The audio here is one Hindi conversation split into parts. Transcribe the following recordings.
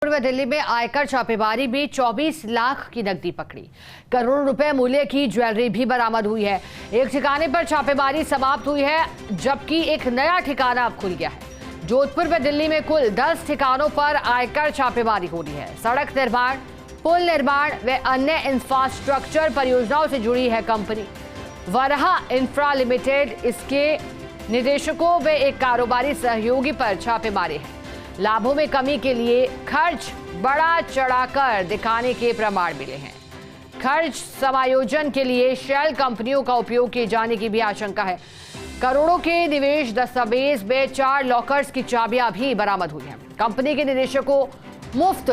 पूर्व दिल्ली में आयकर छापेमारी में 24 लाख की नकदी पकड़ी। करोड़ों रुपए मूल्य की ज्वेलरी भी बरामद हुई है। एक ठिकाने पर छापेमारी समाप्त हुई है, जबकि एक नया ठिकाना अब खुल गया है। जोधपुर व दिल्ली में कुल 10 ठिकानों पर आयकर छापेमारी हो रही है। सड़क निर्माण, पुल निर्माण व अन्य इंफ्रास्ट्रक्चर परियोजनाओं से जुड़ी है कंपनी वराहा इंफ्रा लिमिटेड। इसके निदेशकों व एक कारोबारी सहयोगी पर छापे मारे हैं। लाभों में कमी के लिए खर्च बढ़ा चढ़ाकर दिखाने के प्रमाण मिले हैं। खर्च समायोजन के लिए शेल कंपनियों का उपयोग किए जाने की भी आशंका है। करोड़ों के निवेश दस्तावेज में 4 लॉकर्स की चाबियां भी बरामद हुई हैं। कंपनी के निदेशकों मुफ्त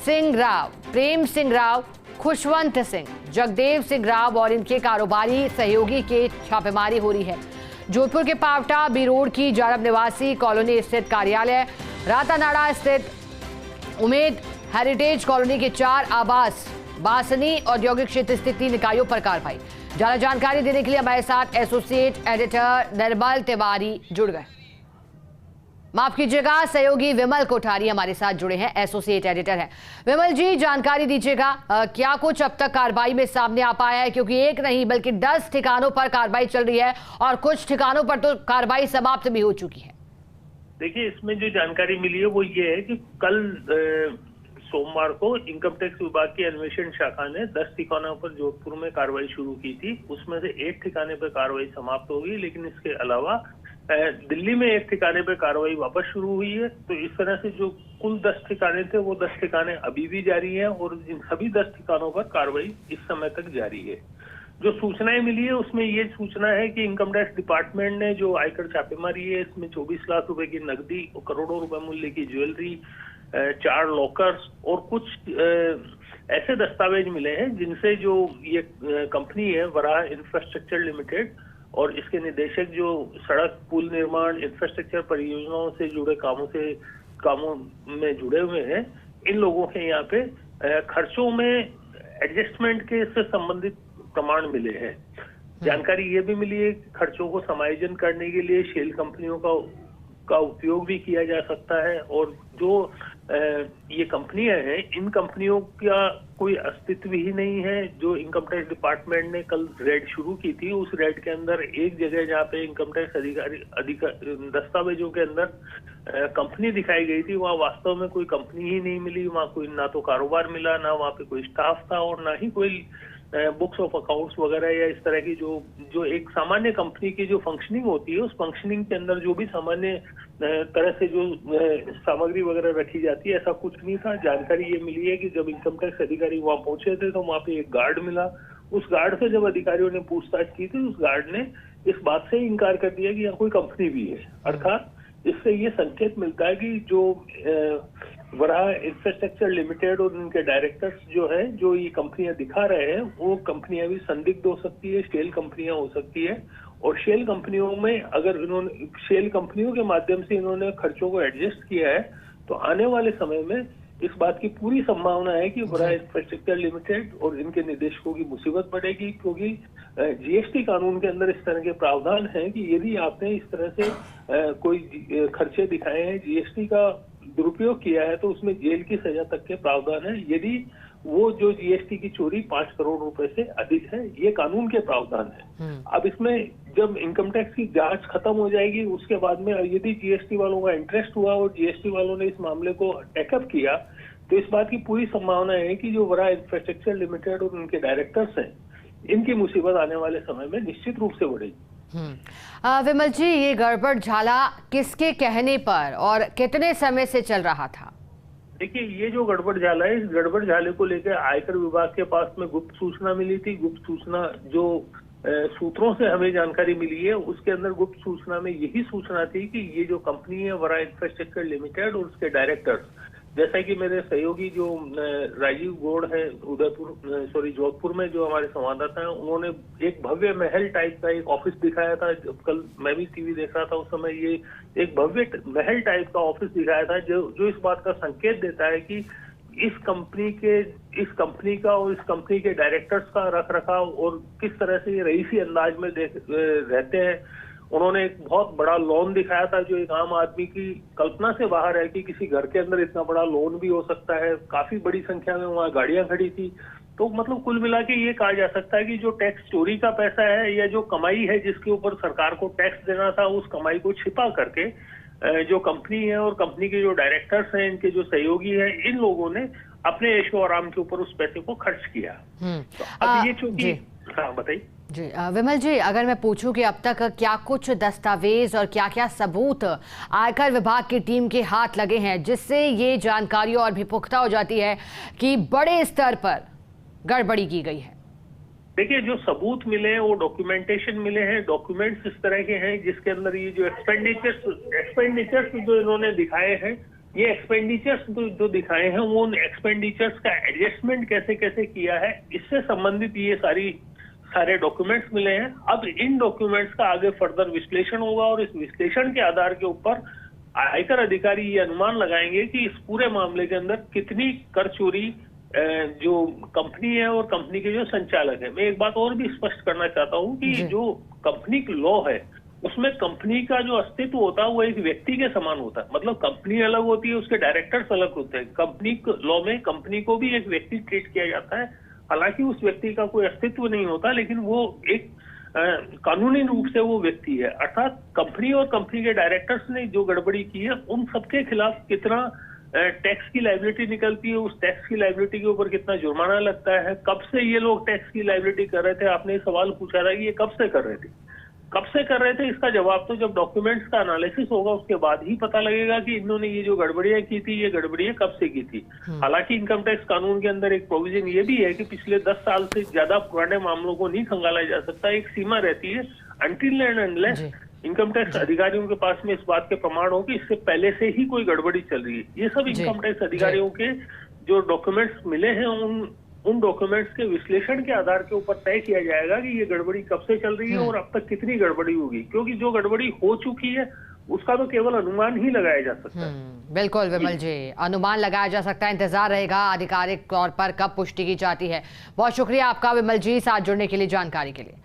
सिंह राव, प्रेम सिंह राव, खुशवंत सिंह, जगदेव सिंह राव और इनके कारोबारी सहयोगी के छापेमारी हो रही है। जोधपुर के पावटा बी रोड की जारब निवासी कॉलोनी स्थित कार्यालय, रातानाड़ा स्थित उमेद हेरिटेज कॉलोनी के 4 आवास, बासनी औद्योगिक क्षेत्र स्थित 3 इकाइयों पर कार्रवाई। ज्यादा जानकारी देने के लिए हमारे साथ एसोसिएट एडिटर निर्मल तिवारी जुड़ गए। माफ कीजिएगा, सहयोगी विमल कोठारी हमारे साथ जुड़े हैं, एसोसिएट एडिटर हैं। विमल जी, जानकारी दीजिएगा, क्या कुछ अब तक कार्रवाई में सामने आ पाया है? क्योंकि एक नहीं बल्कि 10 ठिकानों पर कार्रवाई चल रही है और कुछ ठिकानों पर तो कार्रवाई समाप्त भी हो चुकी है। देखिए, इसमें जो जानकारी मिली है वो ये है कि कल सोमवार को इनकम टैक्स विभाग की अन्वेषण शाखा ने 10 ठिकानों पर जोधपुर में कार्रवाई शुरू की थी। उसमें से 1 ठिकाने पर कार्रवाई समाप्त हो गई, लेकिन इसके अलावा दिल्ली में 1 ठिकाने पर कार्रवाई वापस शुरू हुई है। तो इस तरह से जो कुल 10 ठिकाने थे वो 10 ठिकाने अभी भी जारी हैं और इन सभी 10 ठिकानों पर कार्रवाई इस समय तक जारी है। जो सूचनाएं मिली है उसमें ये सूचना है कि इनकम टैक्स डिपार्टमेंट ने जो आयकर छापेमारी है इसमें 24 लाख रुपए की नकदी और करोड़ों रुपए मूल्य की ज्वेलरी, 4 लॉकर्स और कुछ ऐसे दस्तावेज मिले हैं जिनसे जो ये कंपनी है वराहा इंफ्रास्ट्रक्चर लिमिटेड और इसके निदेशक जो सड़क, पुल निर्माण, इंफ्रास्ट्रक्चर परियोजनाओं से जुड़े कामों में जुड़े हुए हैं, इन लोगों के यहाँ पे खर्चों में एडजस्टमेंट के से संबंधित प्रमाण मिले हैं। जानकारी ये भी मिली है कि खर्चों को समायोजन करने के लिए शेल कंपनियों का उपयोग भी किया जा सकता है और जो ये कंपनियां हैं, इन कंपनियों का कोई अस्तित्व ही नहीं है। जो इनकम टैक्स डिपार्टमेंट ने कल रेड शुरू की थी, उस रेड के अंदर एक जगह जहाँ पे इनकम टैक्स अधिकारी दस्तावेजों के अंदर कंपनी दिखाई गई थी, वहाँ वास्तव में कोई कंपनी ही नहीं मिली। वहाँ कोई ना तो कारोबार मिला, ना वहाँ पे कोई स्टाफ था और ना ही कोई बुक्स ऑफ अकाउंट्स वगैरह या इस तरह की जो एक सामान्य कंपनी की जो फंक्शनिंग होती है, उस फंक्शनिंग के अंदर जो भी सामान्य तरह से जो सामग्री वगैरह रखी जाती है, ऐसा कुछ नहीं था। जानकारी ये मिली है कि जब इनकम टैक्स अधिकारी वहां पहुंचे थे तो वहां पे एक गार्ड मिला। उस गार्ड से जब अधिकारियों ने पूछताछ की थी, उस गार्ड ने इस बात से इनकार कर दिया कि यहाँ कोई कंपनी भी है। अर्थात इससे ये संकेत मिलता है कि जो वराहा इंफ्रास्ट्रक्चर लिमिटेड और उनके डायरेक्टर्स जो है, जो ये कंपनियां दिखा रहे हैं, वो कंपनियां भी संदिग्ध हो सकती है, शेल कंपनियां हो सकती है। और शेल कंपनियों में अगर इन्होंने शेल कंपनियों के माध्यम से इन्होंने खर्चों को एडजस्ट किया है, तो आने वाले समय में इस बात की पूरी संभावना है कि वराहा इंफ्रास्ट्रक्चर लिमिटेड और इनके निदेशकों की मुसीबत बढ़ेगी। क्योंकि जीएसटी कानून के अंदर इस तरह के प्रावधान हैं कि यदि आपने इस तरह से कोई खर्चे दिखाए हैं, जीएसटी का दुरुपयोग किया है, तो उसमें जेल की सजा तक के प्रावधान है, यदि वो जो जीएसटी की चोरी 5 करोड़ रुपए से अधिक है। ये कानून के प्रावधान है। अब इसमें जब इनकम टैक्स की जांच खत्म हो जाएगी, उसके बाद में यदि जीएसटी वालों का इंटरेस्ट हुआ और जीएसटी वालों ने इस मामले को टेकअप किया, तो इस बात की पूरी संभावना है कि जो वराहा इंफ्रास्ट्रक्चर लिमिटेड और उनके डायरेक्टर्स हैं, इनकी मुसीबत आने वाले समय में निश्चित रूप से बढ़ेगी। विमल जी, ये गड़बड़ झाला किसके कहने पर और कितने समय से चल रहा था? देखिए, ये जो गड़बड़ झाला है, इस गड़बड़ झाले को लेकर आयकर विभाग के पास में गुप्त सूचना मिली थी। गुप्त सूचना जो सूत्रों से हमें जानकारी मिली है, उसके अंदर गुप्त सूचना में यही सूचना थी कि ये जो कंपनी है वराहा इंफ्रास्ट्रक्चर लिमिटेड और उसके डायरेक्टर्स, जैसा कि मेरे सहयोगी जो राजीव गौड़ है जोधपुर में जो हमारे संवाददाता हैं, उन्होंने एक भव्य महल टाइप का एक ऑफिस दिखाया था। जब कल मैं भी टीवी देख रहा था, उस समय ये एक भव्य महल टाइप का ऑफिस दिखाया था, जो इस बात का संकेत देता है कि इस कंपनी का और इस कंपनी के डायरेक्टर्स का रख रखाव और किस तरह से ये रईसी अंदाज में रहते हैं उन्होंने एक बहुत बड़ा लोन दिखाया था जो एक आम आदमी की कल्पना से बाहर है कि किसी घर के अंदर इतना बड़ा लोन भी हो सकता है। काफी बड़ी संख्या में वहाँ गाड़ियां खड़ी थी। तो मतलब कुल मिला के ये कहा जा सकता है कि जो टैक्स चोरी का पैसा है या जो कमाई है जिसके ऊपर सरकार को टैक्स देना था, उस कमाई को छिपा करके जो कंपनी है और कंपनी के जो डायरेक्टर्स हैं, इनके जो सहयोगी हैं, इन लोगों ने अपने ऐशो आराम के ऊपर उस पैसे को खर्च किया। तो अब ये चूंकि हाँ बताइए जी विमल जी, अगर मैं पूछूं कि अब तक क्या कुछ दस्तावेज और क्या क्या सबूत आयकर विभाग की टीम के हाथ लगे हैं जिससे ये जानकारी और भी पुख्ता हो जाती है कि बड़े स्तर पर गड़बड़ी की गई है? देखिए, जो सबूत मिले हैं वो डॉक्यूमेंटेशन मिले हैं। डॉक्यूमेंट्स इस तरह के हैं जिसके अंदर ये जो एक्सपेंडिचर्स जो इन्होंने दिखाए हैं, ये एक्सपेंडिचर्स जो दिखाए हैं वो उन एक्सपेंडिचर्स का एडजस्टमेंट कैसे कैसे किया है, इससे संबंधित ये सारे डॉक्यूमेंट्स मिले हैं। अब इन डॉक्यूमेंट्स का आगे फर्दर विश्लेषण होगा और इस विश्लेषण के आधार के ऊपर आयकर अधिकारी ये अनुमान लगाएंगे कि इस पूरे मामले के अंदर कितनी कर चोरी जो कंपनी है और कंपनी के जो संचालक है। मैं एक बात और भी स्पष्ट करना चाहता हूँ कि जो कंपनी की लॉ है उसमें कंपनी का जो अस्तित्व होता है वो एक व्यक्ति के समान होता है। मतलब कंपनी अलग होती है, उसके डायरेक्टर्स अलग होते हैं। कंपनी लॉ में कंपनी को भी एक व्यक्ति ट्रीट किया जाता है। हालांकि उस व्यक्ति का कोई अस्तित्व नहीं होता, लेकिन वो एक कानूनी रूप से वो व्यक्ति है। अर्थात कंपनी और कंपनी के डायरेक्टर्स ने जो गड़बड़ी की है उन सबके खिलाफ कितना टैक्स की लायबिलिटी निकलती है, उस टैक्स की लायबिलिटी के ऊपर कितना जुर्माना लगता है, कब से ये लोग टैक्स की लायबिलिटी कर रहे थे। आपने सवाल पूछा था कि ये कब से कर रहे थे, इसका जवाब तो जब डॉक्यूमेंट्स का एनालिसिस होगा उसके बाद ही पता लगेगा कि इन्होंने ये जो गड़बड़ियां की थी, ये गड़बड़ियां कब से की थी। हालांकि इनकम टैक्स कानून के अंदर एक प्रोविजन ये भी है कि पिछले 10 साल से ज्यादा पुराने मामलों को नहीं खंगाला जा सकता। एक सीमा रहती है until and unless income tax अधिकारियों के पास में इस बात के प्रमाण हो कि इससे पहले से ही कोई गड़बड़ी चल रही है। ये सब इनकम टैक्स अधिकारियों के जो डॉक्यूमेंट्स मिले हैं उन डॉक्यूमेंट्स के विश्लेषण के आधार के ऊपर तय किया जाएगा कि ये गड़बड़ी कब से चल रही है और अब तक कितनी गड़बड़ी होगी। क्योंकि जो गड़बड़ी हो चुकी है उसका तो केवल अनुमान ही लगाया जा सकता है। बिल्कुल विमल जी, अनुमान लगाया जा सकता है। इंतजार रहेगा आधिकारिक तौर पर कब पुष्टि की जाती है। बहुत शुक्रिया आपका विमल जी, साथ जुड़ने के लिए, जानकारी के लिए।